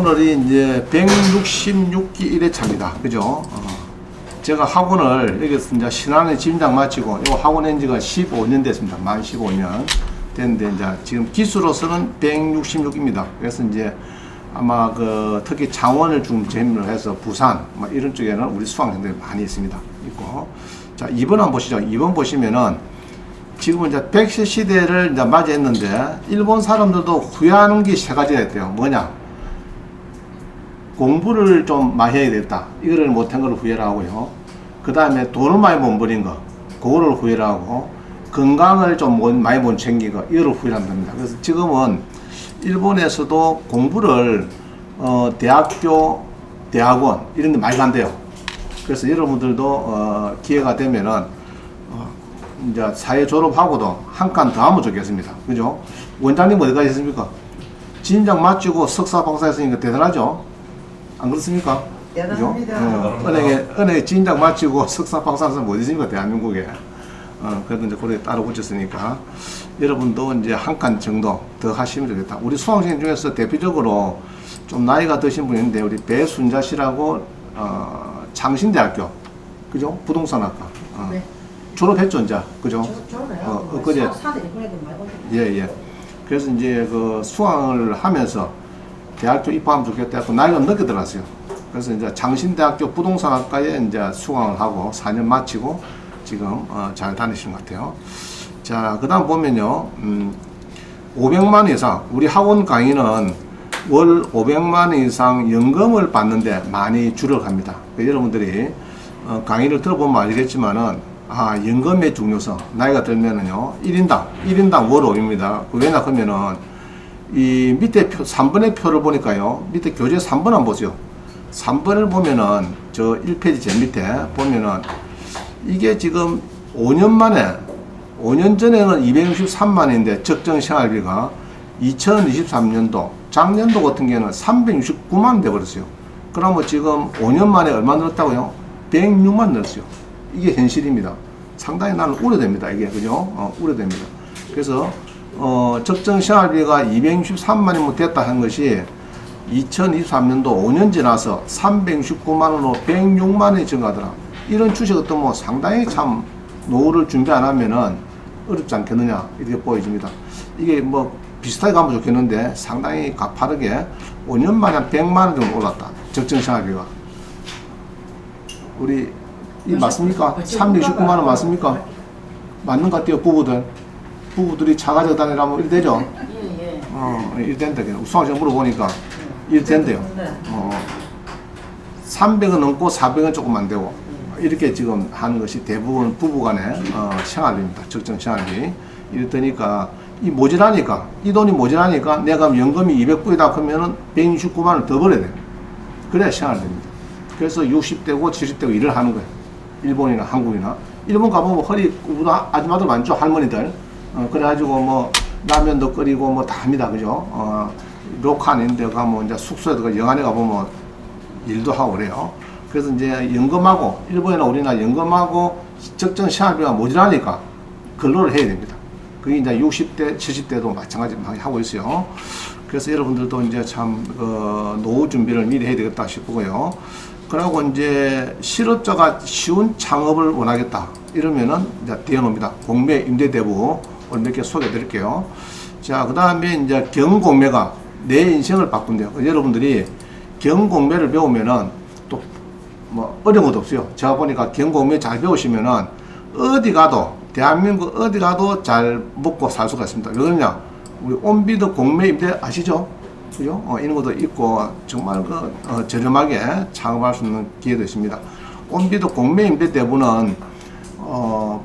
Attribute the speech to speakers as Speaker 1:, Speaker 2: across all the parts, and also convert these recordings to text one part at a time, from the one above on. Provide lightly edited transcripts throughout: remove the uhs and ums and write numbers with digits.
Speaker 1: 오늘이 이제 166기 1회차입니다. 그죠? 제가 학원을 여기서 이제 신안에 짐작 마치고 요 학원 한 지가 15년 됐습니다. 만 15년 됐는데 이제 지금 기수로서는 166입니다. 그래서 이제 아마 특히 창원을 좀 재미로 해서 부산 뭐 이런 쪽에는 우리 수강생들이 많이 있습니다. 있고. 자, 2번 한번 보시죠. 2번 보시면은 지금은 이제 100세 시대를 이제 맞이했는데 일본 사람들도 후회하는 게 세 가지가 있대요. 뭐냐? 공부를 좀 많이 해야 됐다. 이거를 못한 걸 후회를 하고요. 그 다음에 돈을 많이 못 버린 거, 그거를 후회를 하고, 건강을 좀 많이 못 챙긴 거, 이거를 후회를 한답니다. 그래서 지금은 일본에서도 공부를 대학교, 대학원 이런 데 많이 간대요. 그래서 여러분들도 기회가 되면은 이제 사회 졸업하고도 한 칸 더 하면 좋겠습니다. 그죠? 원장님 어디까지 했습니까? 진작 마치고 석사 박사 했으니까 대단하죠? 안 그렇습니까?
Speaker 2: 대단합니다.
Speaker 1: 은행에 진작 마치고 석사 박사 했으면 어디 있습니까? 대한민국에. 그래도 이제 그래 따로 붙였으니까 여러분도 이제 한 칸 정도 더 하시면 되겠다. 우리 수강생 중에서 대표적으로 좀 나이가 드신 분이 있는데, 우리 배순자 씨라고, 창신대학교. 그죠? 부동산학과.
Speaker 2: 네.
Speaker 1: 졸업했죠, 이제. 그죠?
Speaker 2: 저는
Speaker 1: 그제.
Speaker 2: 사대 이번에도 말고.
Speaker 1: 예. 그래서 이제 수강을 하면서 대학교 입학하면 좋겠다 해서 나이가 늦게 들어갔어요. 그래서 이제 창신대학교 부동산학과에 이제 수강을 하고 4년 마치고 지금 잘 다니시는 것 같아요. 자, 그 다음 보면요. 500만 이상, 우리 학원 강의는 월 500만 이상 연금을 받는데 많이 줄어갑니다. 여러분들이 강의를 들어보면 알겠지만은, 연금의 중요성, 나이가 들면은요, 1인당 월 5입니다. 왜냐 하면은, 이 밑에 3번의 표를 보니까요, 밑에 교재 3번 한번 보세요. 3번을 보면은, 저 1페이지 제일 밑에 보면은, 이게 지금 5년 만에, 5년 전에는 263만인데, 적정 생활비가 2023년도, 작년도 같은 경우는 369만 돼버렸어요. 그러면 지금 5년 만에 얼마 늘었다고요? 106만 늘었어요. 이게 현실입니다. 상당히 나는 우려됩니다. 이게, 그죠? 우려됩니다. 그래서, 적정 생활비가 263만이면 됐다 한 것이 2023년도 5년 지나서 369만원으로 106만원이 증가하더라. 이런 추세가 또 뭐 상당히 참 노후를 준비 안 하면은 어렵지 않겠느냐, 이렇게 보여집니다. 이게 뭐 비슷하게 가면 좋겠는데 상당히 가파르게 5년 만에 한 100만원 정도 올랐다. 적정 생활비가. 우리, 이 맞습니까? 369만원 맞습니까? 맞는 것 같아요, 부부들이 차 가지고 다니라면 이리 되죠?
Speaker 2: 예.
Speaker 1: 이리 된다. 수강생 물어보니까 이리 된대요. 300은 넘고 400은 조금 안 되고, 이렇게 지금 하는 것이 대부분 부부간의 생활비입니다. 적정 생활비. 이랬더니까, 이 돈이 모자라니까 내가 연금이 200불이다 하면은 169만원 더 벌어야 돼요. 그래야 생활됩니다. 그래서 60대고 70대고 일을 하는 거예요. 일본이나 한국이나. 일본 가보면 허리 굽은 아줌마들 많죠? 할머니들. 그래가지고 뭐 라면도 끓이고 뭐 다 합니다. 그죠? 료칸 있는 데 가면 이제 숙소에도 영안에 가보면 일도 하고 그래요. 그래서 이제 연금하고, 일본이나 우리나라 연금하고 적정 생활비가 모자라니까 근로를 해야 됩니다. 그게 이제 60대, 70대도 마찬가지로 하고 있어요. 그래서 여러분들도 이제 참, 노후 준비를 미리 해야 되겠다 싶고요. 그리고 이제 실업자가 쉬운 창업을 원하겠다. 이러면은 이제 대연호입니다. 공매 임대대부 오늘 몇 개 소개해 드릴게요. 자, 그 다음에 이제 경공매가 내 인생을 바꾼대요. 여러분들이 경공매를 배우면은 또 뭐 어려운 것도 없어요. 제가 보니까 경공매 잘 배우시면은 어디 가도, 대한민국 어디 가도 잘 먹고 살 수가 있습니다. 왜 그러냐? 우리 온비드 공매 임대 아시죠? 그죠? 이런 것도 있고, 정말 저렴하게 창업할 수 있는 기회도 있습니다. 온비드 공매 임대 대부는,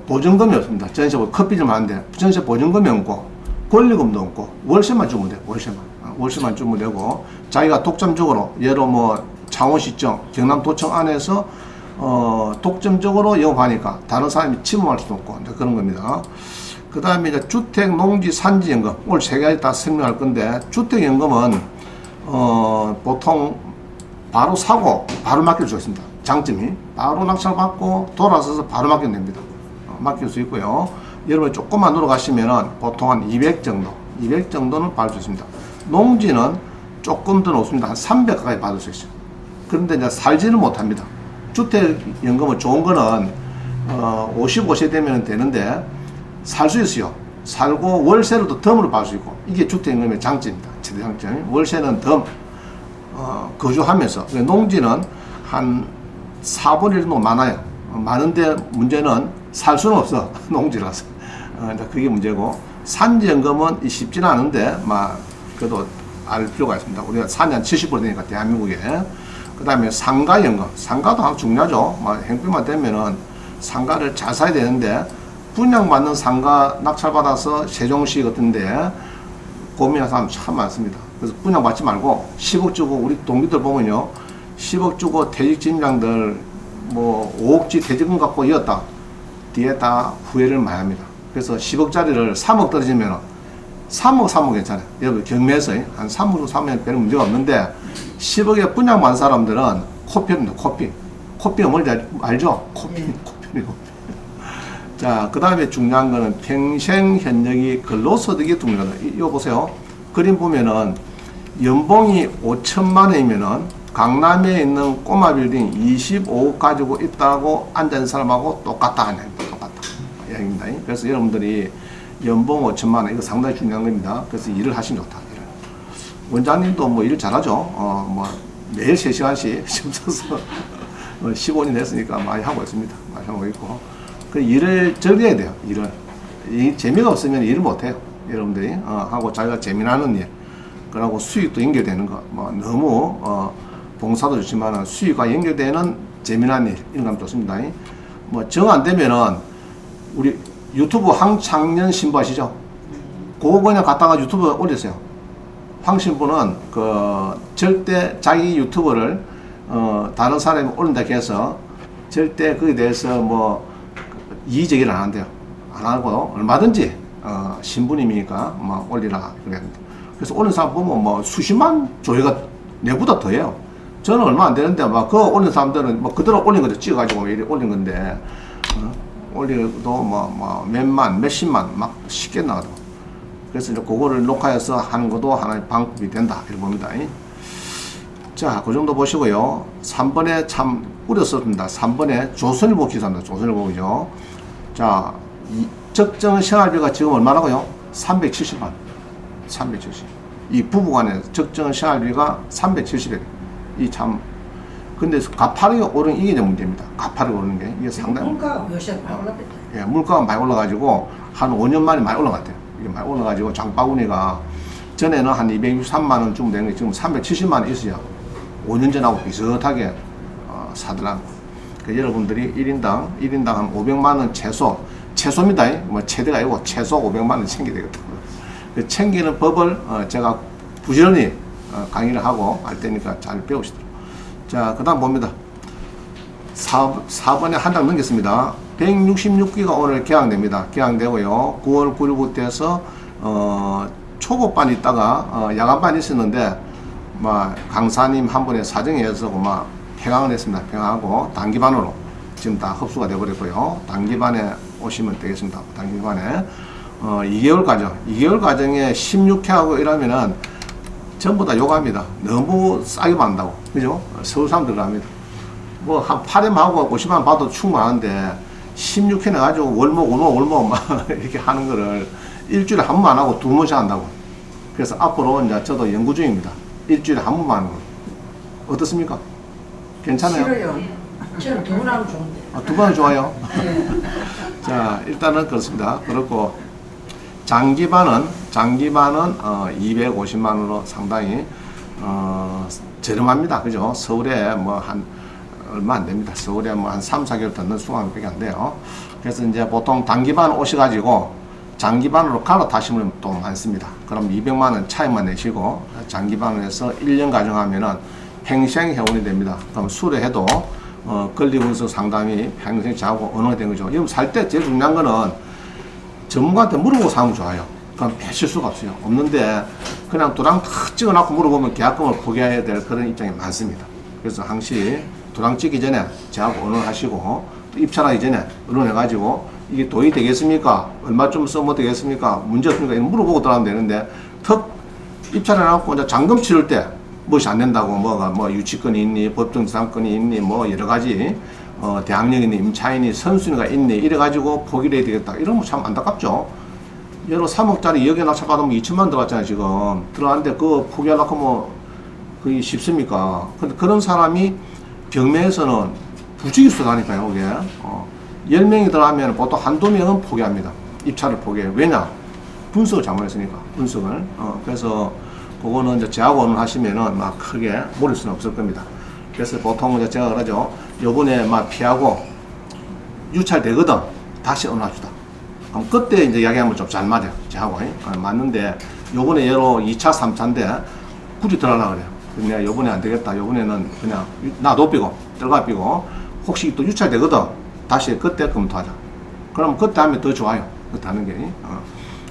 Speaker 1: 보증금이 없습니다. 전세, 커피 좀 하는데, 전세 보증금이 없고, 권리금도 없고, 월세만 주면 돼요. 월세만 주면 되고, 자기가 독점적으로, 예로 뭐, 창원시청, 경남도청 안에서, 독점적으로 영업하니까, 다른 사람이 침범할 수도 없고, 이제 그런 겁니다. 그 다음에 이제 주택, 농지, 산지연금. 오늘 세 가지 다 설명할 건데, 주택연금은, 보통 바로 사고, 바로 맡길 수 있습니다. 장점이. 바로 낙찰 받고, 돌아서서 바로 맡기면 됩니다. 맡길 수 있고요. 여러분 조금만 들어가시면은 보통 한 200 정도는 받을 수 있습니다. 농지는 조금 더 높습니다. 한 300 가까이 받을 수 있어요. 그런데 이제 살지는 못합니다. 주택연금은 좋은 거는 55세 되면 되는데 살 수 있어요. 살고 월세를 또 덤으로 받을 수 있고, 이게 주택연금의 장점입니다. 최대 장점. 월세는 덤 거주하면서, 농지는 한 4분의 1 정도 많아요. 많은데 문제는 살 수는 없어. 농지라서. 그게 문제고, 산지연금은 쉽지는 않은데 그래도 알 필요가 있습니다. 우리가 산지 한 70% 되니까 대한민국에. 그 다음에 상가연금, 상가도 아주 중요하죠. 행편만 되면은 상가를 잘 사야 되는데, 분양받는 상가 낙찰받아서 세종시 같은데 고민하는 사람 참 많습니다. 그래서 분양받지 말고 10억 주고, 우리 동기들 보면요, 10억 주고 퇴직진장들 5억지 퇴직금 갖고 이었다, 뒤에 다 후회를 많이 합니다. 그래서 10억짜리를 3억 떨어지면 3억 괜찮아요. 여러분 경매에서 한 3억 사면 별 문제가 없는데, 10억에 분양받은 사람들은 코피입니다. 코피가 뭔지 알죠? 코피이고. 자, 그 다음에 중요한 거는 평생 현역이 근로소득이 중요하다. 이거 보세요. 그림 보면은 연봉이 5천만 원이면은 강남에 있는 꼬마 빌딩 25억 가지고 있다고 앉아있는 사람하고 똑같다. 똑같다. 이야기입니다. 그래서 여러분들이 연봉 5천만 원, 이거 상당히 중요한 겁니다. 그래서 일을 하시면 좋다. 일을. 원장님도 일 잘하죠. 매일 3시간씩 힘써서 15년 됐으니까 많이 하고 있습니다. 많이 하고 있고. 그 일을 즐겨야 돼요. 이 재미가 없으면 일을 못해요. 여러분들이 하고 자기가 재미나는 일, 그러고 수익도 연결되는 거, 너무 봉사도 좋지만 수익과 연결되는 재미난 일, 이런 거 하면 좋습니다. 정 안 되면은 우리 유튜브 황창년 신부 아시죠? 그거 그냥 갖다가 유튜브에 올렸어요. 황 신부는 절대 자기 유튜브를 다른 사람이 올린다 해서 절대 거기에 대해서 이의제기를 안 한대요. 안 하고 얼마든지 신부님이니까 올리라 그랬는데, 그래서 올린 사람 보면 수십만 조회가 내보다 더해요. 저는 얼마 안 되는데 그거 올린 사람들은 그대로 올린 거죠. 찍어가지고 이렇게 올린 건데 올려도 몇만 몇십만 쉽게 나가더라고. 그래서 이제 그거를 녹화해서 하는 것도 하나의 방법이 된다 이렇게 봅니다. 자, 그 정도 보시고요. 3번에 참 어렵습니다. 3번에 조선일보 기사입니다. 조선일보죠. 자, 적정 생활비가 지금 얼마라고요? 370만. 370. 이 부부간의 적정 생활비가 370에. 근데 가파르게 오른 이게 문제입니다. 가파르게 오르는 게. 이게 상당히.
Speaker 2: 물가가 요새 많이 올랐겠다.
Speaker 1: 예, 물가가 많이 올라가지고 한 5년 만에 많이 올라갔대요. 이게 많이 올라가지고 장바구니가 전에는 한 263만원 주면 되는 게 지금 370만원 있어요. 5년 전하고 비슷하게 사더라고요. 여러분들이 1인당 한 500만원 최소입니다. 최대가 아니고 최소 500만원 챙겨야 되겠다. 챙기는 법을 제가 부지런히 강의를 하고 할 테니까 잘 배우시도록. 자, 그 다음 봅니다. 4번에 한 장 넘겼습니다. 166기가 오늘 개항됩니다. 개항되고요. 9월 9일부터 해서 초급반 있다가 야간반 있었는데 강사님 한 분의 사정에 의해서 폐강을 했습니다. 폐강하고 단기반으로 지금 다 흡수가 되어버렸고요. 단기반에 오시면 되겠습니다. 단기반에 2개월 과정, 2개월 과정에 16회하고 이러면은 전부 다 요구합니다. 너무 싸게 받는다고, 그죠? 서울 사람들 합니다. 한 8회만 하고 50만 받아도 충분한데 16회 내가지고 월목 이렇게 하는 거를 일주일에 한 번만 하고 2번씩 한다고. 그래서 앞으로 이제 저도 연구 중입니다. 일주일에 한 번만 하는 거. 어떻습니까? 괜찮아요?
Speaker 2: 싫어요. 저는 2번 하면 좋은데.
Speaker 1: 2번은 좋아요.
Speaker 2: 네.
Speaker 1: 자, 일단은 그렇습니다. 그렇고 장기반은 250만원으로 상당히 저렴합니다. 그죠? 서울에 한 얼마 안 됩니다. 서울에 한 3, 4개월 더 넣는 수강밖에 안 돼요. 그래서 이제 보통 단기반 오셔가지고 장기반으로 갈아타시면 또 많습니다. 그럼 200만원 차익만 내시고 장기반으로 해서 1년 가정하면은 평생 회원이 됩니다. 그럼 수료해도 권리운수 상담이 평생 자고 언어가 된 거죠. 여러분 살 때 제일 중요한 거는 전문가한테 물어보고 사면 좋아요. 그럼 배실 수가 없어요. 없는데 그냥 도랑 탁 찍어놓고 물어보면 계약금을 포기해야 될 그런 입장이 많습니다. 그래서 항시 도랑 찍기 전에 저하고 언어하시고 입찰하기 전에 언어해가지고 이게 도입 되겠습니까? 얼마 좀 써면 되겠습니까? 문제 없습니까? 물어보고 들어가면 되는데 턱 입찰을 해갖고 이제 잔금 치를 때 무엇이 안 된다고 뭐가 뭐 유치권이 있니, 법정 지상권이 있니, 뭐 여러 가지 대항력이 있니, 임차인이 선순위가 있니 이래가지고 포기를 해야 되겠다. 이러면 참 안타깝죠. 예로 3억짜리 여기에 낙찰받으면 2천만 들어갔잖아요 지금. 들어갔는데 그거 포기하려고 뭐 그게 쉽습니까? 근데 그런 사람이 경매에서는 부지기수다니까요 그게. 10명이 들어가면 보통 한두 명은 포기합니다. 입찰을 포기해요. 왜냐? 분석을 잘못했으니까. 분석을. 그래서 그거는 이제 저하고 하시면은 막 크게 모를 수는 없을 겁니다. 그래서 보통 이제 제가 그러죠. 요번에 막 피하고 유찰되거든. 다시 언합시다. 그럼 그때 이제 이야기하면 좀 잘 맞아요. 저하고. 맞는데 요번에 예로 2차, 3차인데 굳이 들어가려고 그래요. 내가 요번에 안 되겠다. 요번에는 그냥 놔둬 삐고, 들어가 삐고, 혹시 또 유찰되거든. 다시 그때 검토하자. 그럼 그때 하면 더 좋아요. 그때 하는 게.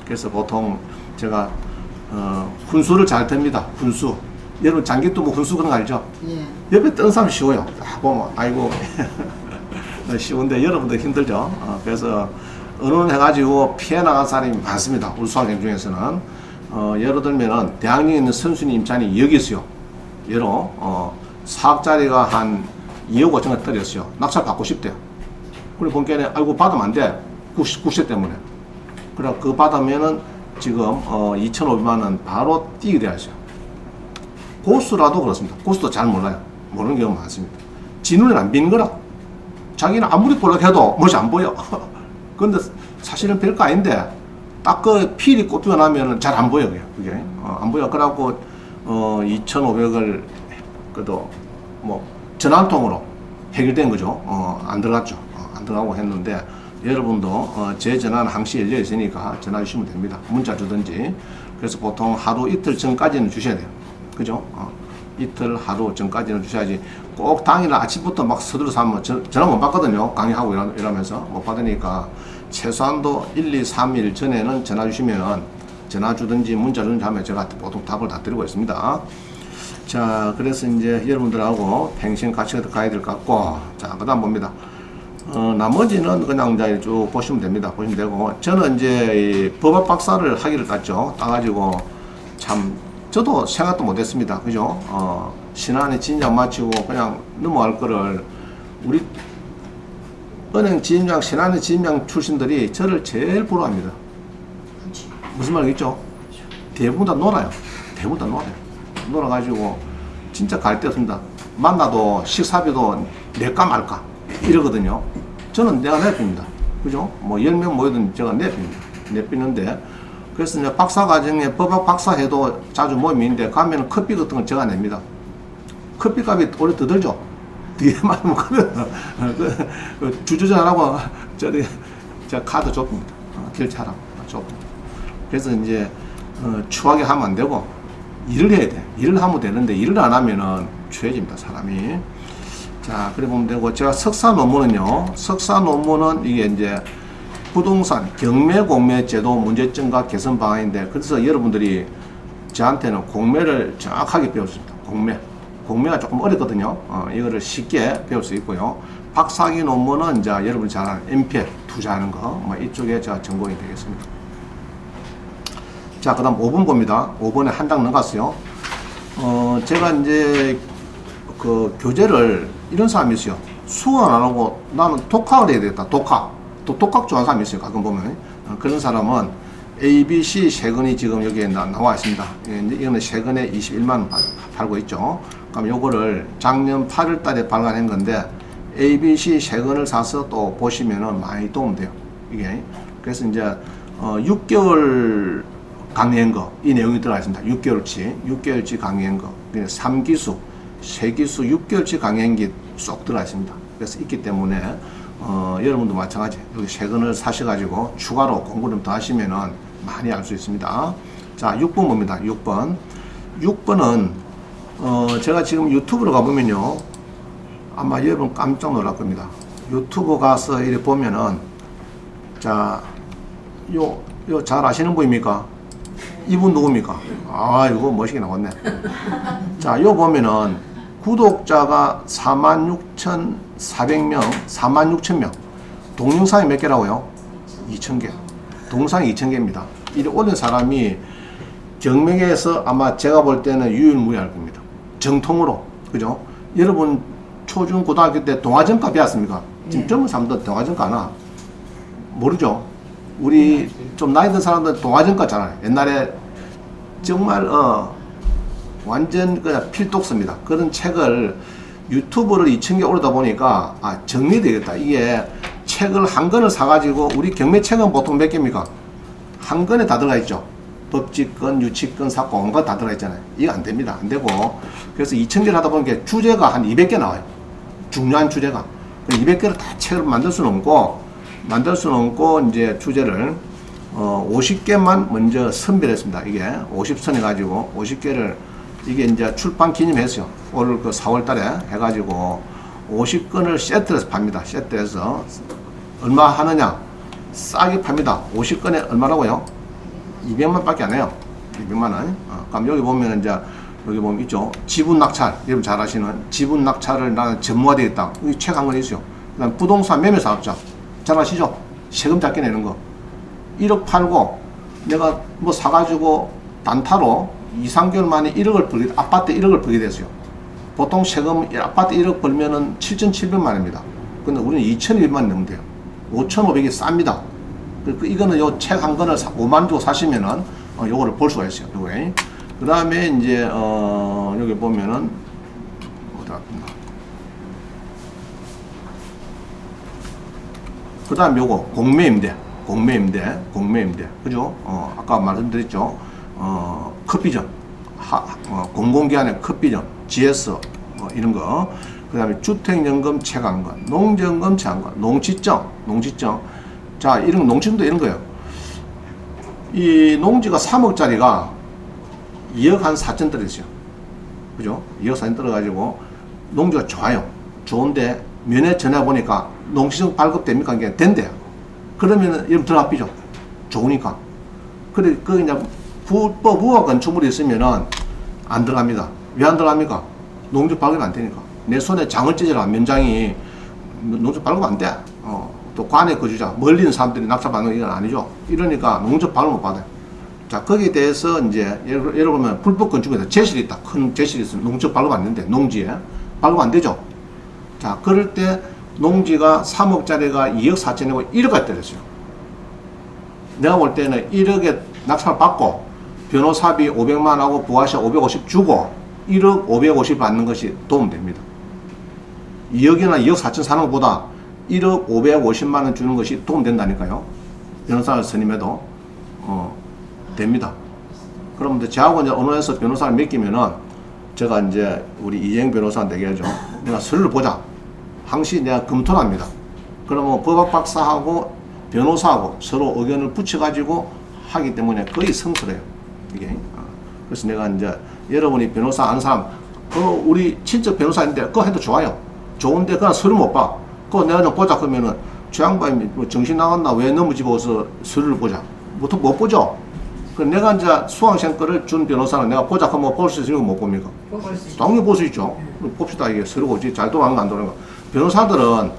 Speaker 1: 그래서 보통 제가 훈수를 잘 듭니다. 훈수. 여러분 장기도 뭐 훈수 그런 거 알죠?
Speaker 2: 예.
Speaker 1: 옆에 뜨는 사람 쉬워요. 딱 보면 아이고 쉬운데 여러분들 힘들죠. 그래서 언론해가지고 피해 나간 사람이 많습니다. 울수학생 중에서는 예를 들면은 대학령에 있는 선순위 임차인이 여기 있어요. 예로 4억짜리가 한 2억 5천원 떨어졌어요. 낙찰 받고 싶대요. 그래 본게는 아이고 받으면 안 돼. 국세 때문에. 그래 그거 받으면은 지금 2,500만 원 바로 뛰게 되어 있어요. 고수라도 그렇습니다. 고수도 잘 몰라요. 모르는 경우가 많습니다. 지 눈에 안 빈 거라. 자기는 아무리 볼락 해도 멋이 안 보여. 근데 사실은 별거 아닌데 딱 그 필이 꼽히고 나면은 잘 안 보여 그게. 안 보여. 그래갖고 2,500을 그래도 뭐 전화 한 통으로 해결된 거죠. 안 들어갔죠. 안 들어가고 했는데 여러분도 제 전화는 항시 열려 있으니까 전화 주시면 됩니다. 문자 주든지. 그래서 보통 하루 이틀 전까지는 주셔야 돼요. 그죠? 이틀 하루 전까지는 주셔야지. 꼭 당일 아침부터 막 서둘러서 하면 전화 못 받거든요. 강의하고 이러면서 못 받으니까 최소한도 1, 2, 3일 전에는 전화 주시면은 전화 주든지 문자 주든지 하면 제가 보통 답을 다 드리고 있습니다. 자, 그래서 이제 여러분들하고 평생 같이 가야 될 것 같고, 자, 그 다음 봅니다. 나머지는 그냥 이제 쭉 보시면 됩니다. 보시면 되고, 저는 이제 이 법학 박사를 하기를 땄죠. 따가지고, 참, 저도 생각도 못 했습니다. 그죠? 신안에 진작 마치고 그냥 넘어갈 거를, 우리 은행 지임장, 신안에 지임장 출신들이 저를 제일 부러워합니다. 무슨 말이겠죠? 대부분 다 놀아요. 대부분 다 놀아요. 놀아가지고, 진짜 갈 데 없습니다. 만나도 식사비도 낼까 말까. 이러거든요. 저는 내가 내줍니다. 그죠? 뭐 10명 모이든 제가 내줍니다. 내비는데 그래서 이제 박사 과정에 법학 박사 해도 자주 모임이 있는데 가면 커피 같은 건 제가 냅니다. 커피 값이 오래 더 들죠? 뒤에 말하면 그 주주전하고 저기 제가 카드 줬습니다. 결제하라고 줬습니다. 그래서 이제 추하게 하면 안 되고 일을 해야 돼. 일을 하면 되는데 일을 안 하면은 취해집니다. 사람이. 자, 그래 보면 되고, 제가 석사 논문은요, 석사 논문은 이게 이제 부동산 경매 공매 제도 문제점과 개선 방안인데, 그래서 여러분들이 저한테는 공매를 정확하게 배웠습니다. 공매가 조금 어렵거든요. 이거를 쉽게 배울 수 있고요. 박사학위 논문은 이제 여러분이 잘 아는 MPF 투자하는 거, 뭐 이쪽에 제가 전공이 되겠습니다. 자, 그 다음 5번 봅니다. 5번에 한 장 넣어갔어요. 제가 이제 그 교재를 이런 사람이 있어요. 수강 안 하고 나는 독학을 해야 되겠다. 독학 좋아하는 사람이 있어요. 가끔 보면. 그런 사람은 ABC 세건이 지금 여기에 나와 있습니다. 이거는 세건에 21만원 팔고 있죠. 그럼 요거를 작년 8월 달에 발간한 건데 ABC 세건을 사서 또 보시면은 많이 도움돼요. 이게. 그래서 이제 6개월 강의한 거, 이 내용이 들어가 있습니다. 6개월치 강의한 거. 3기수, 3기수 6개월치 강의한 게 쏙 들어가 있습니다. 그래서 있기 때문에, 여러분도 마찬가지. 여기 세 권을 사셔가지고 추가로 공부를 좀 더 하시면은 많이 알 수 있습니다. 자, 6번 봅니다. 6번. 6번은, 제가 지금 유튜브로 가보면요. 아마 여러분 깜짝 놀랄 겁니다. 유튜브 가서 이렇게 보면은, 자, 요 잘 아시는 분입니까? 이분 누굽니까? 아, 이거 멋있게 나왔네. 자, 요 보면은 구독자가 46,400명, 46,000명. 동영상이 몇 개라고요? 2,000개. 동영상이 2,000개입니다. 이를 올린 사람이 정맥에서 아마 제가 볼 때는 유일무이할 겁니다. 정통으로. 그죠? 여러분, 초중 고등학교 때 동아전과 배웠습니까? 지금 젊은 사람들 동아전과 아나? 모르죠? 우리 좀 나이 든 사람들 동아전과 잖아요. 옛날에 정말, 완전 그냥 필독서입니다. 그런 책을 유튜브를 2,000개 올리다 보니까, 정리되겠다. 이게 책을 한 권을 사가지고, 우리 경매책은 보통 몇 개입니까? 한 권에 다 들어가 있죠. 법칙권, 유치권, 사건, 온갖 다 들어가 있잖아요. 이거 안 됩니다. 안 되고. 그래서 2,000개를 하다 보니까 주제가 한 200개 나와요. 중요한 주제가. 200개를 다 책을 만들 수는 없고, 이제 주제를, 50개만 먼저 선별했습니다. 이게 50선 해가지고, 50개를, 이게 이제 출판 기념했어요. 올 그 4월 달에 해가지고, 50건을 세트해서 팝니다. 세트해서. 얼마 하느냐? 싸게 팝니다. 50건에 얼마라고요? 200만 밖에 안 해요. 200만 원. 그럼 여기 보면 이제, 여기 보면 있죠. 지분 낙찰. 여러분 잘 아시는 지분 낙찰을 나는 전무화되겠다. 여기 책 한 권 있어요. 그 다음 부동산 매매 사업자. 잘 아시죠? 세금 작게 내는 거. 1억 팔고, 내가 뭐 사가지고 단타로 2, 3개월 만에 1억을 벌게, 아파트 1억을 벌게 됐어요. 보통 세금 아파트 1억 벌면은 7,700만 원입니다. 근데 우리는 2,200만 넣으면 돼요. 5,500이 쌉니다. 이거는 요 책 한 권을 5만 주고 사시면은, 요거를 볼 수가 있어요. 요거에. 그 다음에 이제, 여기 보면은, 그 다음 요거, 공매임대. 그죠? 아까 말씀드렸죠? 커피점. 공공기관의 커피점. GS. 뭐 이런 거. 그 다음에 주택연금 체감권, 농지연금 체감권, 농지증. 자, 이런 농지증도 이런 거예요. 이 농지가 3억짜리가 2억 한 4천 떨어졌어요. 그죠? 2억 4천 떨어가지고 농지가 좋아요. 좋은데 면회 전화 보니까 농지증 발급됩니까? 이게 된대요. 그러면은 여러분 들어가 삐죠. 좋으니까. 그래, 그 이제 불법 우호 건축물이 있으면은 안 들어갑니다. 왜 안 들어갑니까? 농지 발급이 안 되니까. 내 손에 장을 찢어라. 면장이 농지 발급 안 돼. 또 관에 거주자, 멀리 있는 사람들이 낙찰받는 건 아니죠. 이러니까 농지 발급 못 받아요. 자, 거기에 대해서 이제 예를 들면 불법 건축에서 제실이 있다. 큰 제실이 있으면 농지 발급 안 되는데, 농지에 발급 안 되죠. 자, 그럴 때 농지가 3억짜리가 2억 4천이고 1억까지 때렸어요. 내가 볼 때는 1억에 낙찰을 받고 변호사비 500만 하고 부가세 550 주고 1억 550 받는 것이 도움됩니다. 2억이나 2억 4천 사는 것보다 1억 550만 원 주는 것이 도움된다니까요. 변호사를 선임해도 됩니다. 그럼 이제 저하고 이제 언론에서 변호사를 맡기면은 제가 이제 우리 이행 변호사한테 얘기하죠. 내가 서류를 보자. 항시 내가 검토를 합니다. 그러면 법학 박사하고 변호사하고 서로 의견을 붙여가지고 하기 때문에 거의 성스러워요. 이게. 그래서 내가 이제 여러분이 변호사 아는 사람, 우리 친척 변호사인데 그거 해도 좋아요. 좋은데 그냥 서류 못 봐. 그거 내가 좀 보자 그러면은 저 양반이 뭐 정신 나갔나 왜 너무 집어서 서류를 보자. 보통 못 보죠. 그 내가 이제 수강생 거를 준 변호사는 내가 보자 하면 볼 수 있으면 못 봅니까? 당연히 볼 수 있죠. 봅시다. 이게 서류가 어찌 잘 돌아가는 거 안 돌아가는 거. 변호사들은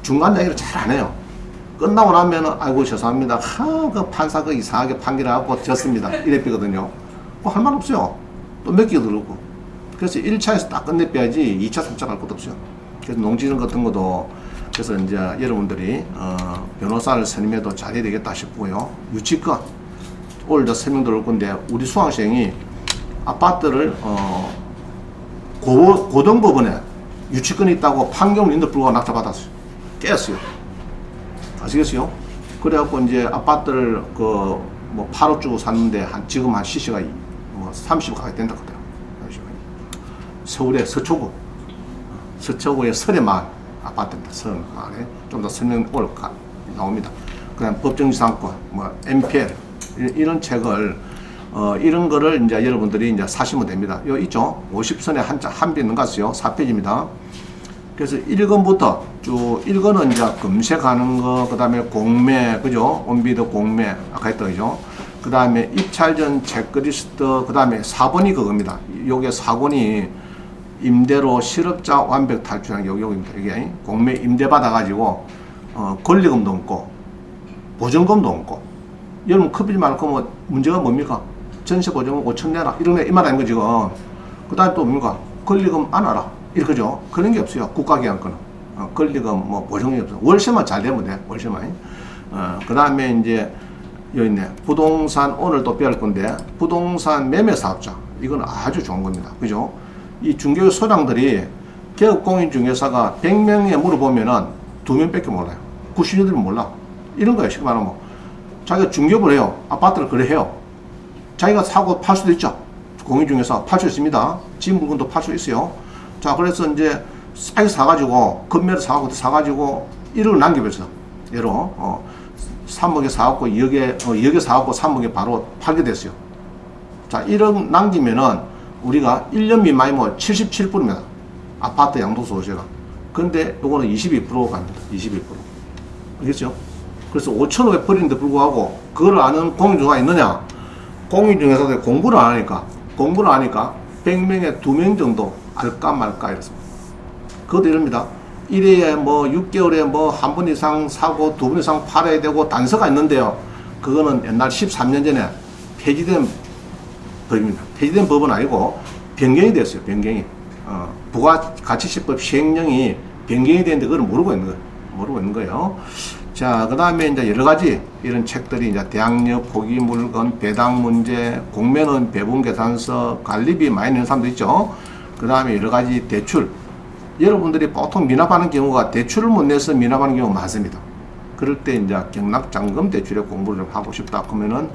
Speaker 1: 중간 얘기를 잘 안 해요. 끝나고 나면은 아이고 죄송합니다. 그 판사 그 이상하게 판결하고 졌습니다. 이랬거든요. 뭐 할 말 없어요. 또 몇 개 들었고. 그래서 1차에서 딱 끝내빼야지 2차, 3차 갈 것도 없어요. 그래서 농지증 같은 것도 그래서 이제 여러분들이 변호사를 선임해도 잘해야 되겠다 싶고요. 유치권 오늘 설명 들을 건데 우리 수강생이 아파트를 고등법원에 유치권이 있다고 판결을 있는데 불구하고 낙찰받았어요. 깼어요. 아시겠어요? 그래갖고 이제 아파트를 뭐 8억 주고 샀는데 지금 한 시세가 뭐 30억 가까이 된다 그래요. 서울의 서초구의 설의마을 아파트입니다. 설의마을에 좀 더 설명 오늘 나옵니다. 그다음 법정지상권, 뭐 MPL 이런 책을 이런 거를 이제 여러분들이 이제 사시면 됩니다. 요 있죠? 50선에 한 배 있는 것 같아요. 4페이지입니다. 그래서 1권부터 쭉 1권은 이제 검색하는 거, 그 다음에 공매, 그죠? 온비드 공매, 아까 했던 거죠. 그 다음에 입찰 전 체크리스트, 그 다음에 4번이 그겁니다. 요게 4권이 임대로 실업자 완벽 탈출하는 게 여기입니다. 이게 공매 임대 받아가지고, 권리금도 없고, 보증금도 없고, 여러분 커피 말고 뭐 문제가 뭡니까? 전세 보증금 5천 내라. 이런 이 말 아닌 거 지금. 그 다음에 또 뭡니까? 권리금 안 알아. 이렇게죠. 그런 게 없어요. 국가기관권은. 권리금 뭐 보증이 없어. 월세만 잘 되면 돼. 월세만. 그 다음에 이제 여기 있네. 부동산 오늘 또 배울 건데 부동산 매매 사업자. 이건 아주 좋은 겁니다. 그죠? 이 중개업 소장들이 개업공인중개사가 100명에 물어보면은 2명밖에 몰라요. 98명은 몰라. 이런 거예요. 쉽게 말하면. 자기가 중개업을 해요. 아파트를 거래해요. 자기가 사고 팔 수도 있죠. 공인중개사 팔 수 있습니다. 집 물건도 팔 수 있어요. 자, 그래서 이제 싸게 사가지고, 건매를 사가지고 1억을 남겨버렸어. 예로, 3억에 사갖고 2억에 사갖고 3억에 바로 팔게 됐어요. 자, 1억 남기면은 우리가 1년 미만이면 77%입니다. 아파트 양도소득세가. 근데 요거는 22% 갑니다. 22%. 알겠죠? 그래서 5,500 버리는데 불구하고 그걸 아는 공인중개사가 있느냐? 공인중개사들이 공부를 안 하니까 100명에 2명 정도 알까 말까 이렇습니다. 그것도 이럽니다. 1회에 뭐 6개월에 뭐 한 번 이상 사고 2번 이상 팔아야 되고 단서가 있는데요. 그거는 옛날 13년 전에 폐지된 법입니다. 폐지된 법은 아니고 변경이 됐어요. 변경이. 부가가치세법 시행령이 변경이 됐는데 그걸 모르고 있는 거예요. 자, 그 다음에 이제 여러 가지 이런 책들이 이제 대항력, 포기물건, 배당 문제, 공매는 배분계산서, 관리비 많이 내는 사람도 있죠. 그 다음에 여러 가지 대출. 여러분들이 보통 미납하는 경우가 대출을 못 내서 미납하는 경우가 많습니다. 그럴 때 이제 경락잔금 대출에 공부를 좀 하고 싶다 그러면은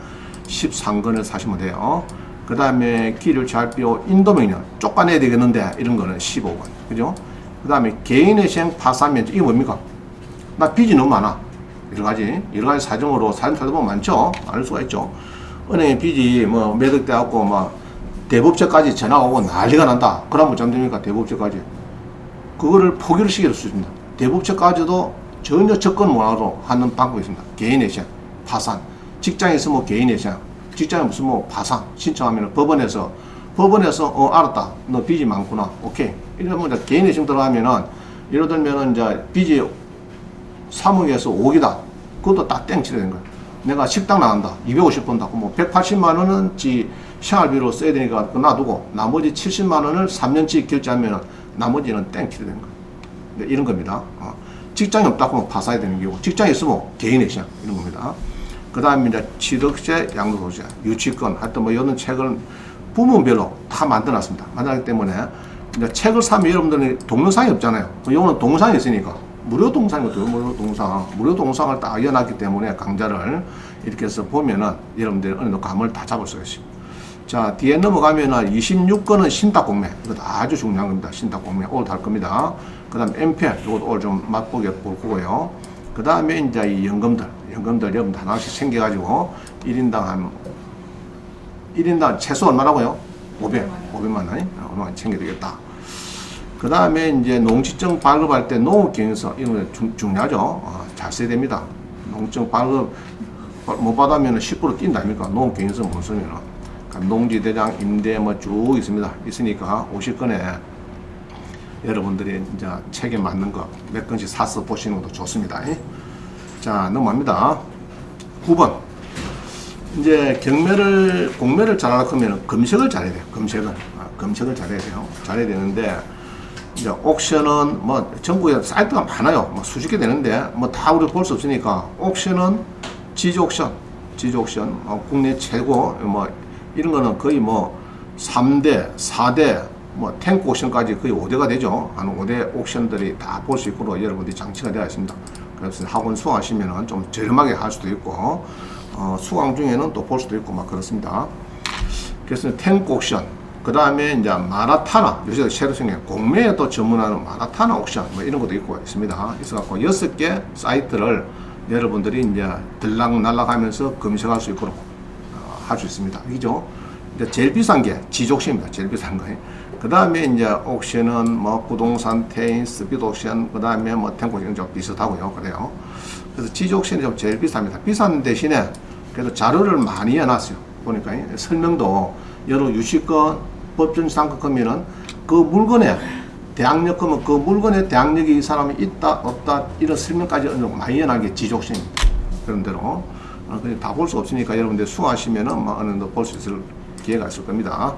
Speaker 1: 13권을 사시면 돼요. 그 다음에 길을 잘 비워 인도명령 쫓아내야 되겠는데 이런 거는 15권. 그죠? 그 다음에 개인의 시행 파산면제. 이게 뭡니까? 나 빚이 너무 많아. 여러 가지 사정으로 사람 살다 보면 많죠. 알 수가 있죠. 은행에 빚이 뭐 매덕 돼갖고 막 대법제까지 전화 오고 난리가 난다. 그러면 좀 됩니까? 대법제까지. 그거를 포기를 시킬 수 있습니다. 대법제까지도 전혀 접근 못하도록 하는 방법이 있습니다. 개인의 시행, 파산. 직장에 있으면 개인의 시행, 직장에 무슨 뭐 파산 신청하면 법원에서 알았다. 너 빚이 많구나. 오케이. 이러면 이제 개인의 시행 들어가면은 예를 들면은 이제 빚이 3억에서 5억이다. 그것도 딱 땡치게 되는 거예요. 내가 식당 나간다. 250번다. 뭐 180만 원은 생활비로 써야 되니까 놔두고 나머지 70만 원을 3년치 결제하면 나머지는 땡치게 되는 거예요. 이런 겁니다. 직장이 없다 그러면 파산이 되는 경우. 직장이 있으면 개인의 시장 이런 겁니다. 그 다음에 이제 취득세, 양도소득세, 유치권 하여튼 뭐 이런 책을 부문별로 다 만들어놨습니다. 만들었기 때문에 이제 책을 사면 여러분들은 동영상이 없잖아요. 이거는 동영상이 있으니까. 무료 동상이거든요. 무료 동상을 딱 이어놨기 때문에 강좌를 이렇게 해서 보면은 여러분들 어느 정도 감을 다 잡을 수가 있습니다. 자, 뒤에 넘어가면은 26권은 신탁공매. 이것도 아주 중요한 겁니다. 신탁공매 오늘 할 겁니다. 그 다음에 MPL, 이것도 오늘 좀 맛보게 볼 거고요. 그 다음에 이제 이 연금들 여러분들 하나씩 챙겨가지고 1인당 최소 얼마라고요? 500만 원 챙겨야 되겠다. 그 다음에 이제 농지증 발급할 때 농업경영서 이거 중요하죠. 잘 써야 됩니다. 농지증 발급 못 받으면 10% 뛴다 아닙니까? 농업경영서 못 쓰면 농지대장 임대 뭐 쭉 있으니까 50건에 여러분들이 이제 책에 맞는 거 몇 건씩 사서 보시는 것도 좋습니다. 자, 넘어갑니다. 9번. 이제 공매를 잘하려고 하면 검색을 잘해야 돼요. 검색을 잘해야 돼요. 잘해야 되는데 이제 옥션은 뭐 전국에 사이트가 많아요. 뭐 수십 개 되는데 뭐 다 우리 볼 수 없으니까 옥션은 지주옥션, 국내 최고 뭐 이런 거는 거의 뭐 3대, 4대 뭐 탱크 옥션까지 거의 5대가 되죠. 한 5대 옥션들이 다 볼 수 있도록 여러분들이 장치가 되어 있습니다. 그래서 학원 수강하시면은 좀 저렴하게 할 수도 있고 수강 중에는 또 볼 수도 있고 막 그렇습니다. 그래서 탱크 옥션, 그 다음에 이제 마라타나, 요새 새로 생긴 공매에 또 전문하는 마라타나 옥션 뭐 이런 것도 있습니다. 있어갖고 6개 사이트를 여러분들이 이제 들락날락하면서 검색할 수 있도록 할 수 있습니다. 그죠? 이제 제일 비싼 게 지족시입니다. 제일 비싼 거. 그 다음에 이제 옥션은 뭐 부동산, 태인, 스피드 옥션, 그 다음에 뭐 탱크 옥션 좀 비슷하고요. 그래요. 그래서 지족시는 좀 제일 비쌉니다. 비싼 대신에 그래도 자료를 많이 해놨어요. 보니까 설명도 여러 유치권, 법정 상급하면은 그 물건에 대항력 하면 그 물건에 대항력이 이 사람이 있다 없다 이런 설명까지 많이 해놓은 게 지족시입니다. 그런 대로 다 볼 수 없으니까 여러분들 수강하시면은 뭐 어느 정도 볼 수 기회가 있을 겁니다.